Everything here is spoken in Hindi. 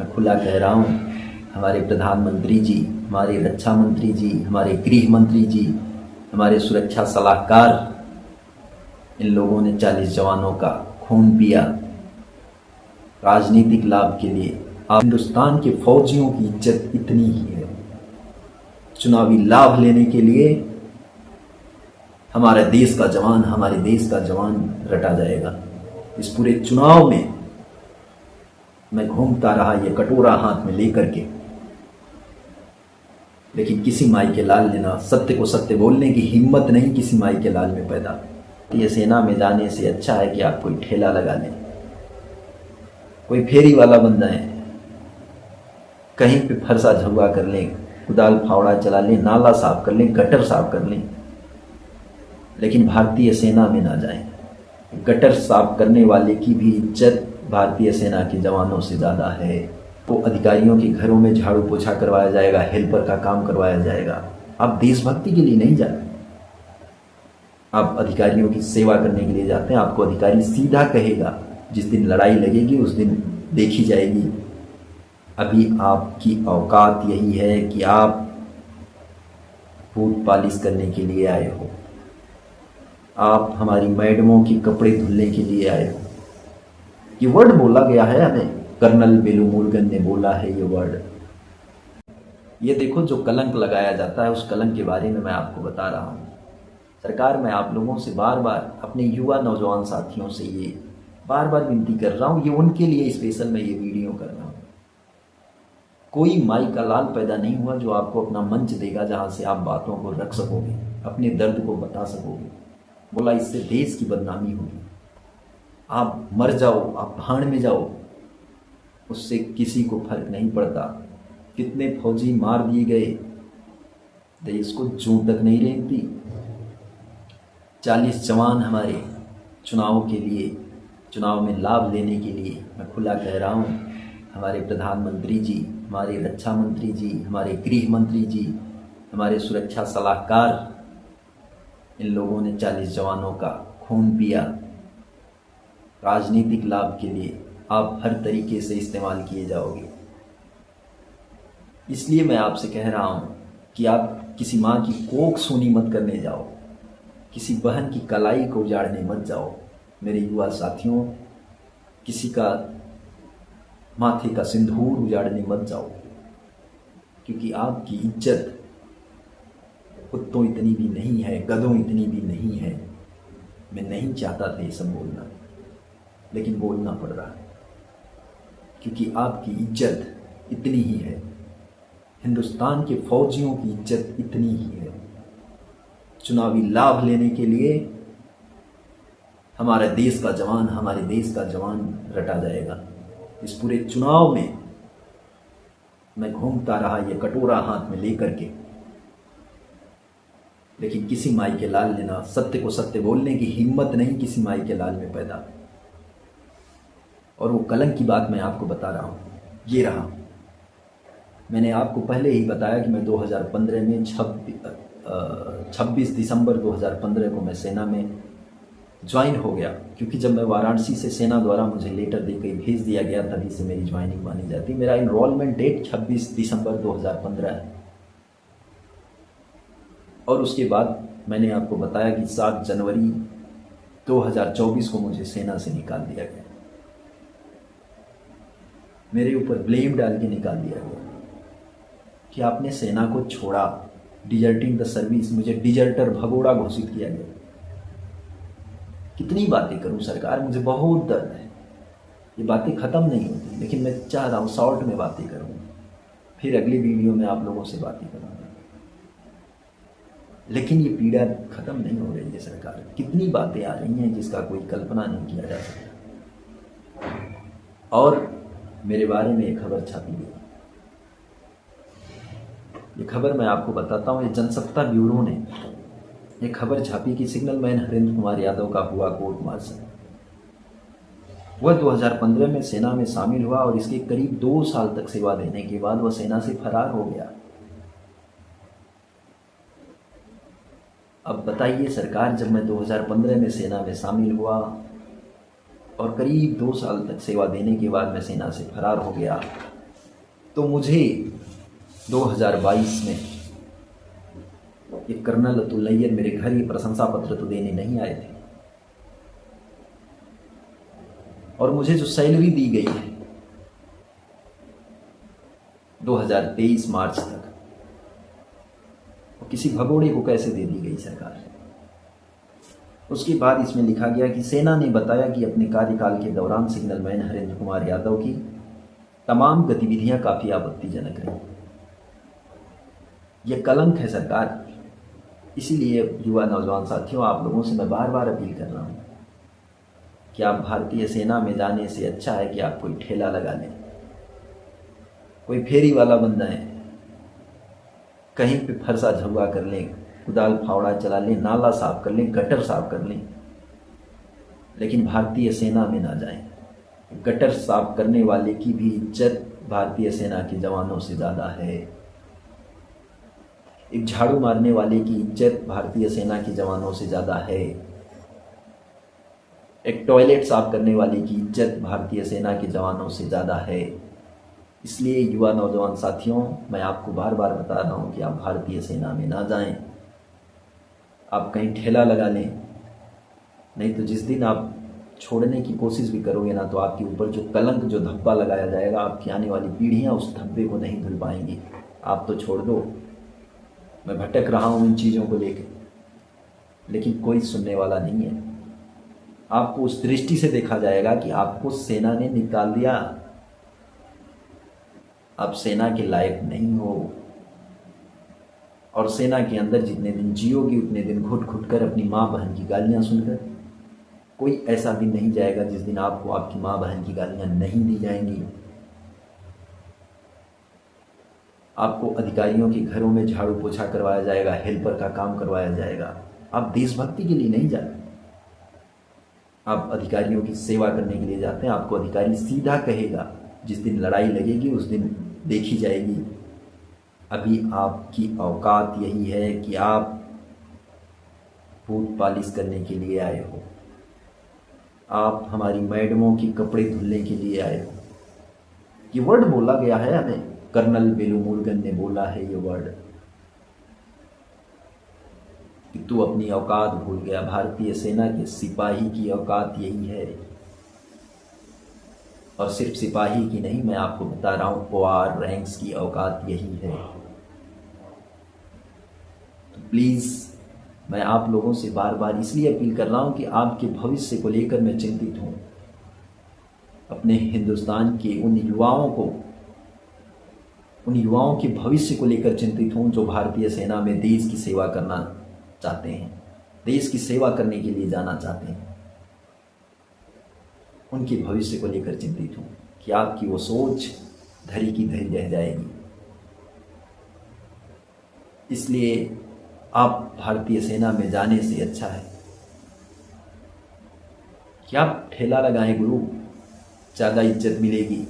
मैं खुला कह रहा हूँ, हमारे प्रधानमंत्री जी, हमारे रक्षा मंत्री जी, हमारे गृह मंत्री जी, हमारे सुरक्षा सलाहकार, इन लोगों ने 40 जवानों का खून पिया राजनीतिक लाभ के लिए। आप हिंदुस्तान के फौजियों की इज्जत इतनी ही है, चुनावी लाभ लेने के लिए हमारे देश का जवान रटा जाएगा। इस पूरे चुनाव में मैं घूमता रहा ये कटोरा हाथ में लेकर के, लेकिन किसी माई के लाल ने ना सत्य को सत्य बोलने की हिम्मत नहीं किसी माई के लाल में पैदा। ये सेना में जाने से अच्छा है कि आप कोई ठेला लगा लें, कोई फेरी वाला बन जाए, कहीं पे फरसा झुआ कर लें, कुदाल फावड़ा चला लें, नाला साफ कर लें, गटर साफ कर लें, लेकिन भारतीय सेना में ना जाएं। गटर साफ करने वाले की भी इज्जत भारतीय सेना के जवानों से ज़्यादा है। तो अधिकारियों के घरों में झाड़ू पोछा करवाया जाएगा, हेल्पर का काम करवाया जाएगा। आप देशभक्ति के लिए नहीं जाते, आप अधिकारियों की सेवा करने के लिए जाते हैं। आपको अधिकारी सीधा कहेगा, जिस दिन लड़ाई लगेगी उस दिन देखी जाएगी। अभी आपकी औकात यही है कि आप बूट पालिश करने के लिए आए हो, आप हमारी मैडमों के कपड़े धुलने के लिए आए हो। ये वर्ड बोला गया है हमें, कर्नल बेलूमुरुगन ने बोला है ये वर्ड। ये देखो जो कलंक लगाया जाता है, उस कलंक के बारे में मैं आपको बता रहा हूँ। सरकार, मैं आप लोगों से बार बार, अपने युवा नौजवान साथियों से ये बार बार विनती कर रहा हूँ, ये उनके लिए स्पेशल मैं ये वीडियो कर रहा हूँ। कोई माई का लाल पैदा नहीं हुआ जो आपको अपना मंच देगा जहाँ से आप बातों को रख सकोगे, अपने दर्द को बता सकोगे। बोला इससे देश की बदनामी होगी, आप मर जाओ, आप भाड़ में जाओ, उससे किसी को फर्क नहीं पड़ता। कितने फौजी मार दिए गए, देश को जूं तक नहीं रेंगती। 40 जवान हमारे चुनाव के लिए, चुनाव में लाभ लेने के लिए, मैं खुला कह रहा हूँ, हमारे प्रधानमंत्री जी, हमारे रक्षा मंत्री जी, हमारे गृह मंत्री जी, हमारे सुरक्षा सलाहकार, इन लोगों ने 40 जवानों का खून पिया राजनीतिक लाभ के लिए। आप हर तरीके से इस्तेमाल किए जाओगे। इसलिए मैं आपसे कह रहा हूँ कि आप किसी माँ की कोख सूनी मत करने जाओ, किसी बहन की कलाई को उजाड़ने मत जाओ। मेरे युवा साथियों, किसी का माथे का सिंदूर उजाड़ने मत जाओ, क्योंकि आपकी इज्जत कुत्तों इतनी भी नहीं है, गधों इतनी भी नहीं है। मैं नहीं चाहता था ये सब बोलना, लेकिन बोलना पड़ रहा है, क्योंकि आपकी इज्जत इतनी ही है, हिंदुस्तान के फौजियों की इज्जत इतनी ही है। चुनावी लाभ लेने के लिए हमारे देश का जवान रटा जाएगा। इस पूरे चुनाव में मैं घूमता रहा ये कटोरा हाथ में लेकर के, लेकिन किसी माई के लाल ने ना सत्य को सत्य बोलने की हिम्मत नहीं किसी माई के लाल में पैदा। और वो कलंक की बात मैं आपको बता रहा हूँ, ये रहा। मैंने आपको पहले ही बताया कि मैं 2015 में 26 दिसंबर 2015 को मैं सेना में ज्वाइन हो गया, क्योंकि जब मैं वाराणसी से सेना द्वारा मुझे लेटर देकर भेज दिया गया, तभी से मेरी ज्वाइनिंग मानी जाती। मेरा इनरोलमेंट डेट 26 दिसंबर 2015 है। और उसके बाद मैंने आपको बताया कि 7 जनवरी 2024 को मुझे सेना से निकाल दिया गया। मेरे ऊपर ब्लेम डाल के निकाल दिया गया कि आपने सेना को छोड़ा, डिजर्टिंग द सर्विस, मुझे डिजर्टर भगोड़ा घोषित किया गया। कितनी बातें करूं सरकार, मुझे बहुत दर्द है, ये बातें ख़त्म नहीं होती, लेकिन मैं चाह रहा हूँ शॉर्ट में बातें करूँ, फिर अगली वीडियो में आप लोगों से बातें करूँगा। लेकिन ये पीड़ा ख़त्म नहीं हो रही है सरकार, कितनी बातें आ रही हैं जिसका कोई कल्पना नहीं किया जा सकता। और मेरे बारे में एक खबर छपी है, ये खबर मैं आपको बताता हूँ। ये जनसत्ता ब्यूरो ने एक खबर छापी कि सिग्नल मैन हरेंद्र कुमार यादव का हुआ कोर्ट मार्शल। वह 2015 में सेना में शामिल हुआ और इसके करीब 2 साल तक सेवा देने के बाद वह सेना से फरार हो गया। अब बताइए सरकार, जब मैं 2015 में सेना में शामिल हुआ और करीब 2 साल तक सेवा देने के बाद मैं सेना से फरार हो गया, तो मुझे 2022 में ये कर्नल अतुल नैयर मेरे घर ये प्रशंसा पत्र तो देने नहीं आए थे, और मुझे जो सैलरी दी गई है 2023 मार्च तक, वो किसी भगोड़े को कैसे दे दी गई सरकार। उसके बाद इसमें लिखा गया कि सेना ने बताया कि अपने कार्यकाल के दौरान सिग्नलमैन हरेंद्र कुमार यादव की तमाम गतिविधियां काफ़ी आपत्तिजनक रही। यह कलंक है सरकार। इसीलिए युवा नौजवान साथियों, आप लोगों से मैं बार बार अपील कर रहा हूँ कि आप भारतीय सेना में जाने से अच्छा है कि आप कोई ठेला लगा लें, कोई फेरी वाला बन जाएं, कहीं पे फरसा झुआ कर लें, कुदाल फावड़ा चला लें, नाला साफ कर लें, गटर साफ कर लें, लेकिन भारतीय सेना में ना जाएं। गटर साफ करने वाले की भी इज्जत भारतीय सेना के जवानों से ज़्यादा है। एक झाड़ू मारने वाले की इज्जत भारतीय सेना के जवानों से ज़्यादा है। एक टॉयलेट साफ करने वाले की इज्जत भारतीय सेना के जवानों से ज़्यादा है। इसलिए युवा नौजवान साथियों, मैं आपको बार बार बता रहा हूँ कि आप भारतीय सेना में ना जाएं। आप कहीं ठेला लगा लें, नहीं तो जिस दिन आप छोड़ने की कोशिश भी करोगे ना, तो आपके ऊपर जो कलंक, जो धब्बा लगाया जाएगा, आपकी आने वाली पीढ़ियाँ उस धब्बे को नहीं धुल पाएंगी। आप तो छोड़ दो, मैं भटक रहा हूँ इन चीज़ों को लेकर, लेकिन कोई सुनने वाला नहीं है। आपको उस दृष्टि से देखा जाएगा कि आपको सेना ने निकाल दिया, आप सेना के लायक नहीं हो, और सेना के अंदर जितने दिन जियोगी उतने दिन घुट घुट कर अपनी माँ बहन की गालियाँ सुनकर, कोई ऐसा दिन नहीं जाएगा जिस दिन आपको आपकी माँ बहन की गालियाँ नहीं दी जाएंगी। आपको अधिकारियों के घरों में झाड़ू पोछा करवाया जाएगा, हेल्पर का काम करवाया जाएगा। आप देशभक्ति के लिए नहीं जाते, आप अधिकारियों की सेवा करने के लिए जाते हैं। आपको अधिकारी सीधा कहेगा, जिस दिन लड़ाई लगेगी उस दिन देखी जाएगी। अभी आपकी औकात यही है कि आप बूट पॉलिश करने के लिए आए हो, आप हमारी मैडमों के कपड़े धुलने के लिए आए हो। ये वर्ड बोला गया है हमें, कर्नल बेलूमुरुगन ने बोला है ये वर्ड कि तू अपनी औकात भूल गया। भारतीय सेना के सिपाही की औकात यही है, और सिर्फ सिपाही की नहीं, मैं आपको बता रहा हूं OR रैंक्स की औकात यही है। तो प्लीज़ मैं आप लोगों से बार बार इसलिए अपील कर रहा हूं कि आपके भविष्य को लेकर मैं चिंतित हूं। अपने हिंदुस्तान के उन युवाओं के भविष्य को लेकर चिंतित हूं जो भारतीय सेना में देश की सेवा करना चाहते हैं, देश की सेवा करने के लिए जाना चाहते हैं। उनके भविष्य को लेकर चिंतित हूं कि आपकी वो सोच धरी की धरी रह जाएगी। इसलिए आप भारतीय सेना में जाने से अच्छा है कि आप ठेला लगाएं गुरु, ज़्यादा इज्जत मिलेगी।